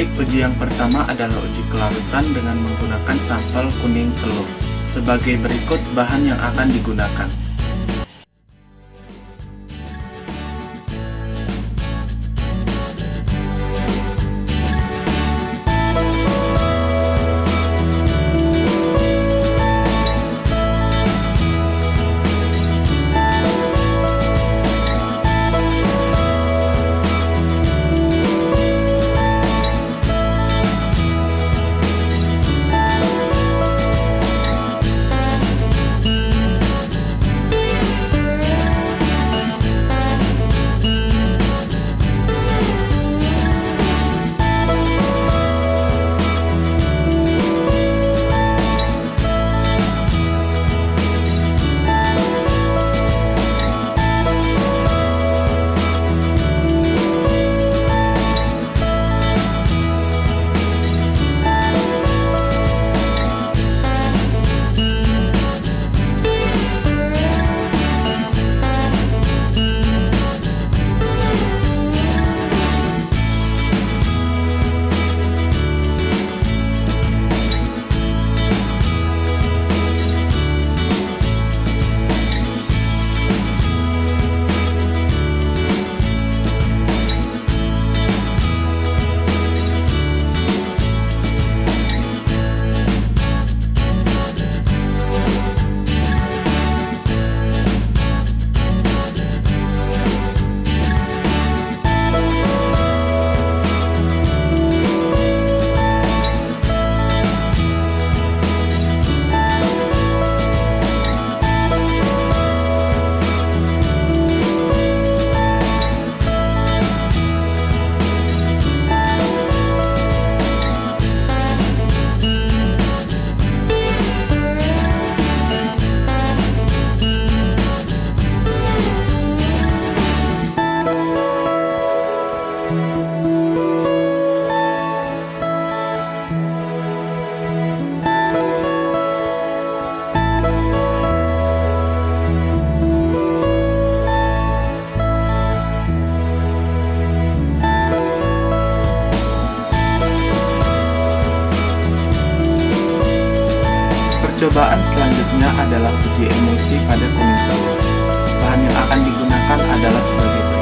Baik, uji yang pertama adalah uji kelarutan dengan menggunakan sampel kuning telur. Sebagai berikut bahan yang akan digunakan. Percobaan selanjutnya adalah uji emulsi pada kuning telur. Bahan yang akan digunakan adalah sebagai berikut.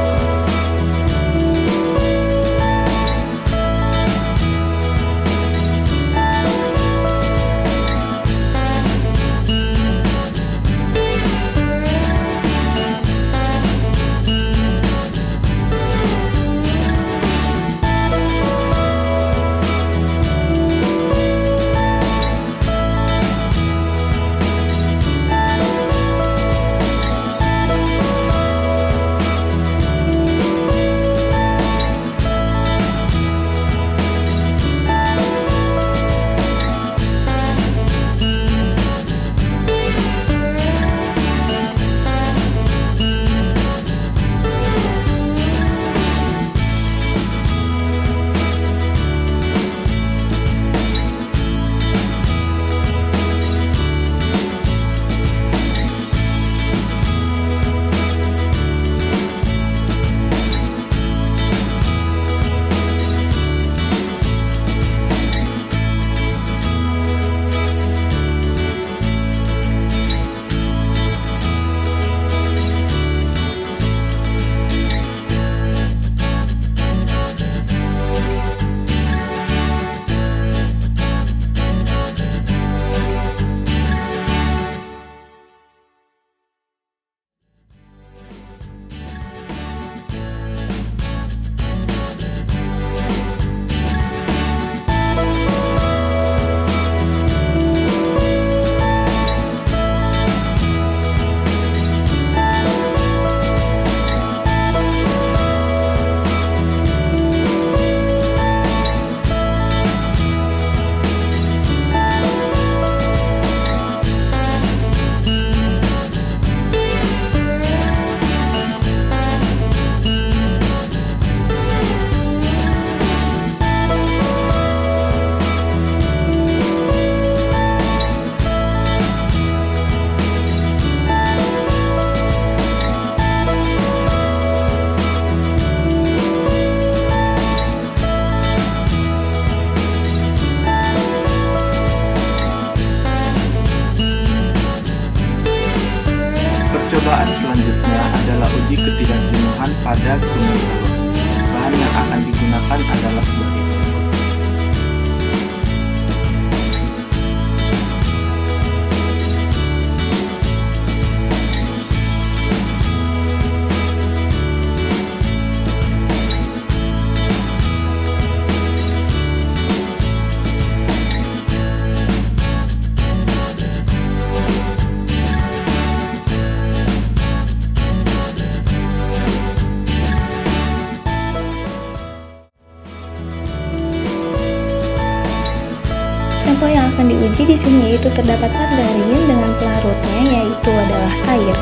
sampel yang akan diuji di sini yaitu terdapat margarin dengan pelarutnya yaitu adalah air.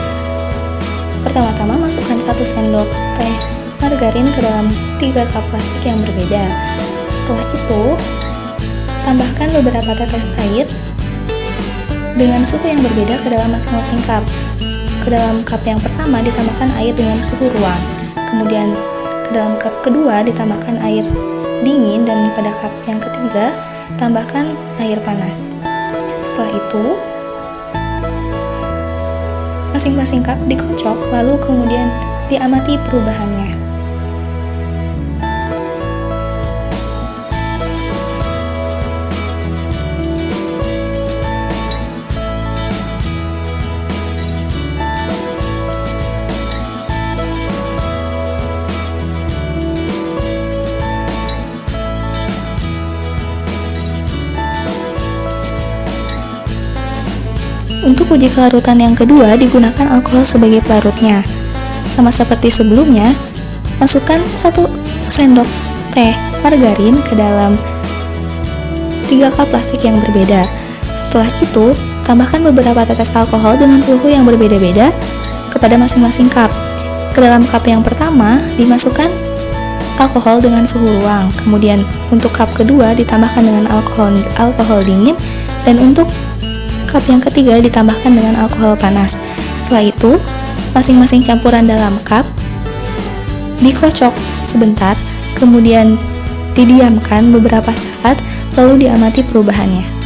Pertama-tama masukkan 1 sendok teh margarin ke dalam 3 cup plastik yang berbeda. Setelah itu, tambahkan beberapa tetes air dengan suhu yang berbeda ke dalam masing-masing cup. Ke dalam cup yang pertama ditambahkan air dengan suhu ruang, kemudian ke dalam cup kedua ditambahkan air dingin, dan pada cup yang ketiga tambahkan air panas. Setelah itu, masing-masing cup dikocok lalu kemudian diamati perubahannya. Untuk uji kelarutan yang kedua, digunakan alkohol sebagai pelarutnya. Sama seperti sebelumnya, masukkan 1 sendok teh margarin ke dalam 3 cup plastik yang berbeda. Setelah itu, tambahkan beberapa tetes alkohol dengan suhu yang berbeda-beda kepada masing-masing cup. Ke dalam cup yang pertama, dimasukkan alkohol dengan suhu ruang. Kemudian, untuk cup kedua ditambahkan dengan alkohol dingin, dan untuk cup yang ketiga ditambahkan dengan alkohol panas. Setelah itu, masing-masing campuran dalam cup dikocok sebentar, kemudian didiamkan beberapa saat, lalu diamati perubahannya.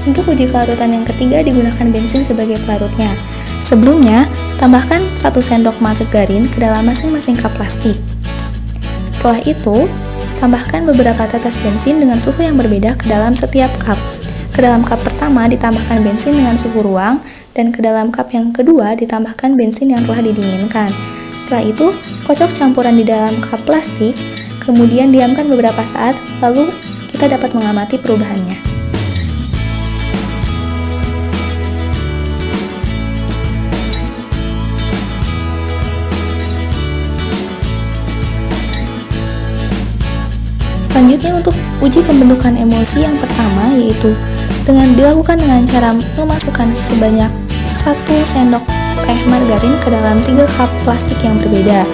Untuk uji kelarutan yang ketiga, digunakan bensin sebagai pelarutnya. Sebelumnya, tambahkan 1 sendok margarin ke dalam masing-masing cup plastik. Setelah itu, tambahkan beberapa tetes bensin dengan suhu yang berbeda ke dalam setiap cup. Ke dalam cup pertama ditambahkan bensin dengan suhu ruang, dan ke dalam cup yang kedua ditambahkan bensin yang telah didinginkan. Setelah itu, kocok campuran di dalam cup plastik, kemudian diamkan beberapa saat, lalu kita dapat mengamati perubahannya. Selanjutnya, untuk uji pembentukan emulsi yang pertama, yaitu dilakukan dengan cara memasukkan sebanyak 1 sendok teh margarin ke dalam 3 cup plastik yang berbeda.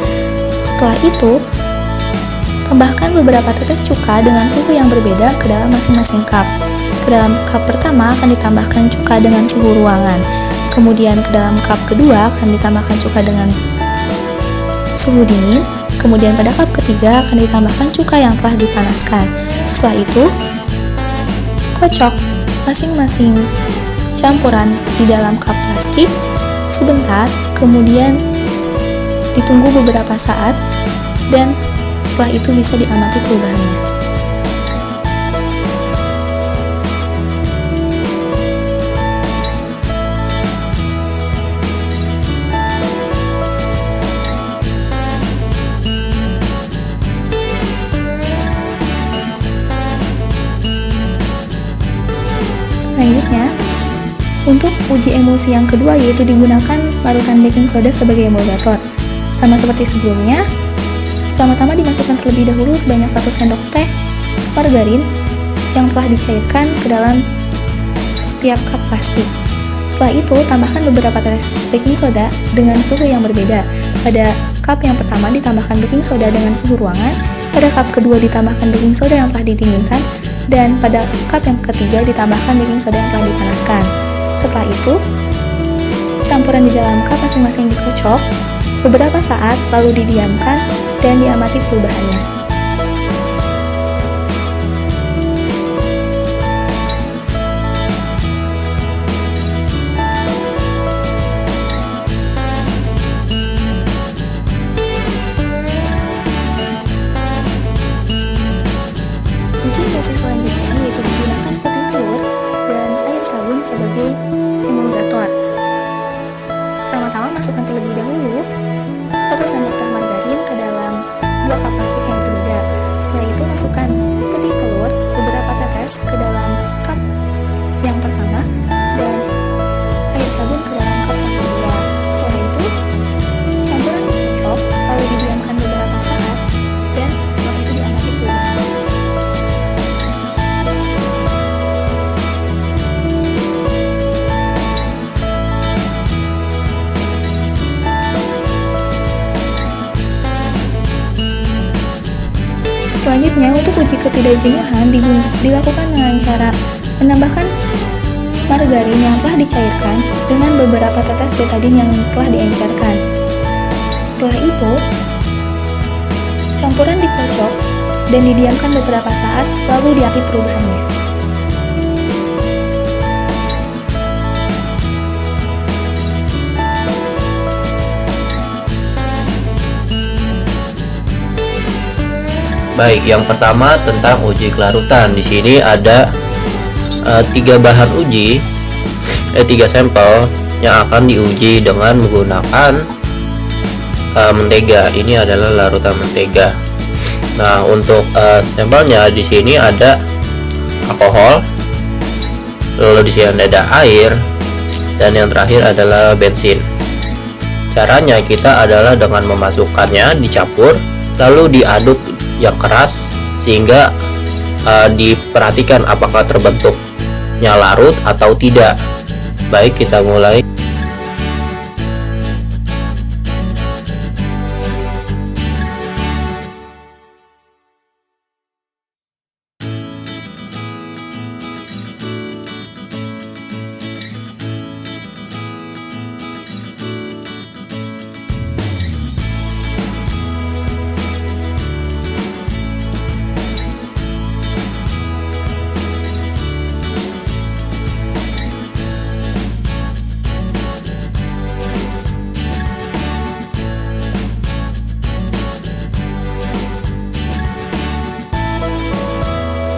Setelah itu, tambahkan beberapa tetes cuka dengan suhu yang berbeda ke dalam masing-masing cup. Ke dalam cup pertama akan ditambahkan cuka dengan suhu ruangan. Kemudian ke dalam cup kedua akan ditambahkan cuka dengan suhu dingin. Kemudian pada cup ketiga akan ditambahkan cuka yang telah dipanaskan. Setelah itu, kocok masing-masing campuran di dalam cup plastik sebentar, kemudian ditunggu beberapa saat, dan setelah itu bisa diamati perubahannya. Selanjutnya, untuk uji emulsi yang kedua, yaitu digunakan larutan baking soda sebagai emulgator. Sama seperti sebelumnya, pertama-tama dimasukkan terlebih dahulu sebanyak 1 sendok teh margarin yang telah dicairkan ke dalam setiap cup plastik. Setelah itu, tambahkan beberapa tetes baking soda dengan suhu yang berbeda. Pada cup yang pertama ditambahkan baking soda dengan suhu ruangan, pada cup kedua ditambahkan baking soda yang telah didinginkan, dan pada cup yang ketiga ditambahkan baking soda yang telah dipanaskan. Setelah itu, campuran di dalam cup masing-masing dikocok beberapa saat, lalu didiamkan dan diamati perubahannya. Uji emulsi selanjutnya yaitu menggunakan putih telur dan air sabun sebagai emulgator. Pertama-tama masukkan terlebih dahulu 1 sendok teh margarin ke dalam 2 cup plastik yang berbeda. Setelah itu masukkan putih telur beberapa tetes ke dalam yang pertama dan air sabun ke dalam cup yang kedua. Setelah itu, campuran dikocok lalu didiamkan beberapa saat dan setelah itu diamati perubahannya. Selanjutnya, untuk uji ketidakjenuhan dilakukan dengan cara menambahkan margarin yang telah dicairkan dengan beberapa tetes betadine yang telah diencerkan. Setelah itu, campuran dikocok dan didiamkan beberapa saat lalu diamati perubahannya. Baik, yang pertama tentang uji kelarutan. Di sini ada 3 bahan uji, 3 sampel yang akan diuji dengan menggunakan mentega. Ini adalah larutan mentega. Nah, untuk sampelnya di sini ada alkohol, lalu di sini ada air, dan yang terakhir adalah bensin. Caranya kita adalah dengan memasukkannya, dicampur, lalu diaduk yang keras sehingga diperhatikan apakah terbentuknya larut atau tidak. Baik, kita mulai.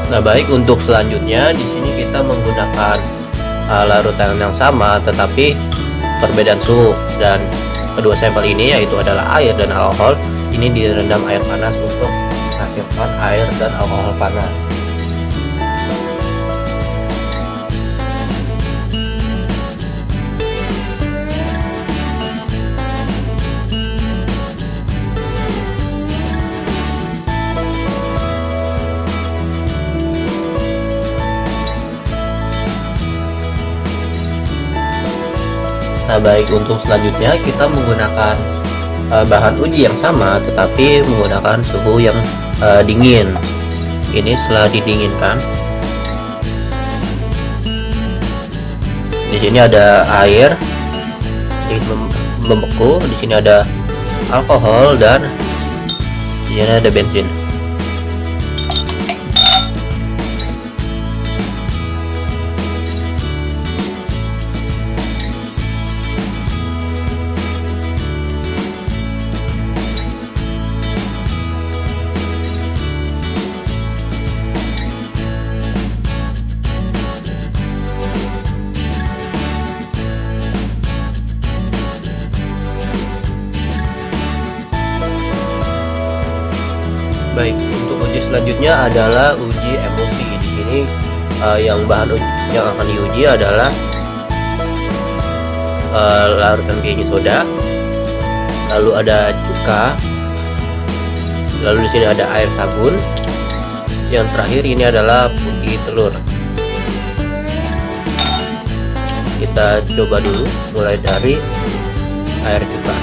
Nah, baik, untuk selanjutnya di sini kita menggunakan larutan yang sama tetapi perbedaan suhu, dan kedua sampel ini yaitu adalah air dan alkohol ini direndam air panas untuk menghasilkan air dan alkohol panas. Nah, baik, untuk selanjutnya kita menggunakan bahan uji yang sama tetapi menggunakan suhu yang dingin. Ini setelah didinginkan, di sini ada air, membeku, di sini ada alkohol, dan di sini ada bensin. Baik, untuk uji selanjutnya adalah uji emosi. Di sini yang bahan uji yang akan diuji adalah larutan baking soda, lalu ada cuka, lalu di sini ada air sabun, yang terakhir ini adalah putih telur. Kita coba dulu mulai dari air cuka.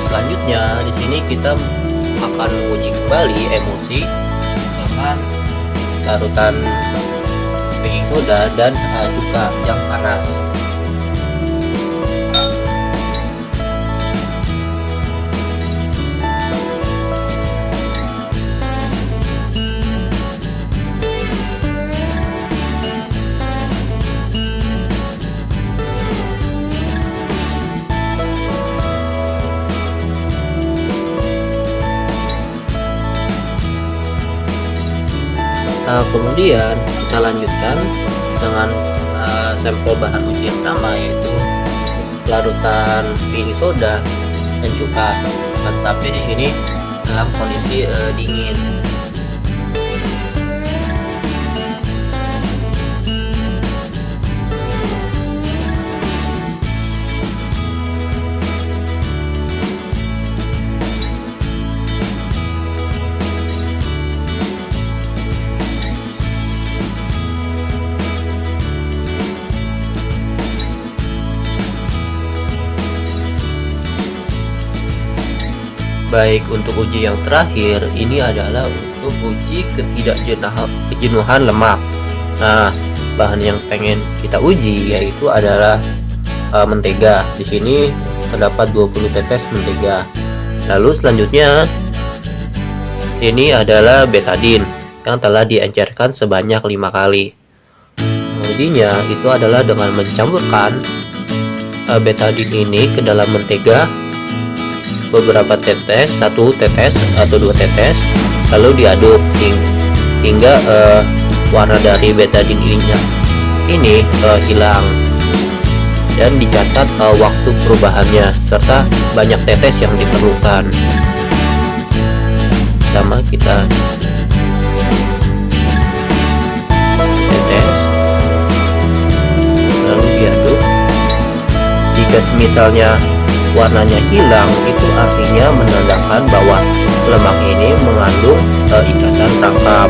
Selanjutnya di sini kita akan menguji kembali emosi dengan larutan baking soda dan cuka yang panas. Kemudian kita lanjutkan dengan sampel bahan uji yang sama, yaitu larutan baking soda dan cuka, tapi di sini dalam kondisi dingin. Baik, untuk uji yang terakhir ini adalah untuk uji ketidakjenuhan lemak. Nah, bahan yang pengen kita uji yaitu adalah mentega. Di sini terdapat 20 tetes mentega. Lalu selanjutnya ini adalah betadin yang telah diencerkan sebanyak 5 kali. Ujinya itu adalah dengan mencampurkan betadin ini ke dalam mentega beberapa tetes, 1 tetes atau 2 tetes, lalu diaduk hingga warna dari betadin ini hilang, dan dicatat waktu perubahannya serta banyak tetes yang diperlukan. Pertama kita tetes, lalu diaduk. Jika misalnya warnanya hilang, itu artinya menandakan bahwa lemak ini mengandung ikatan rangkap.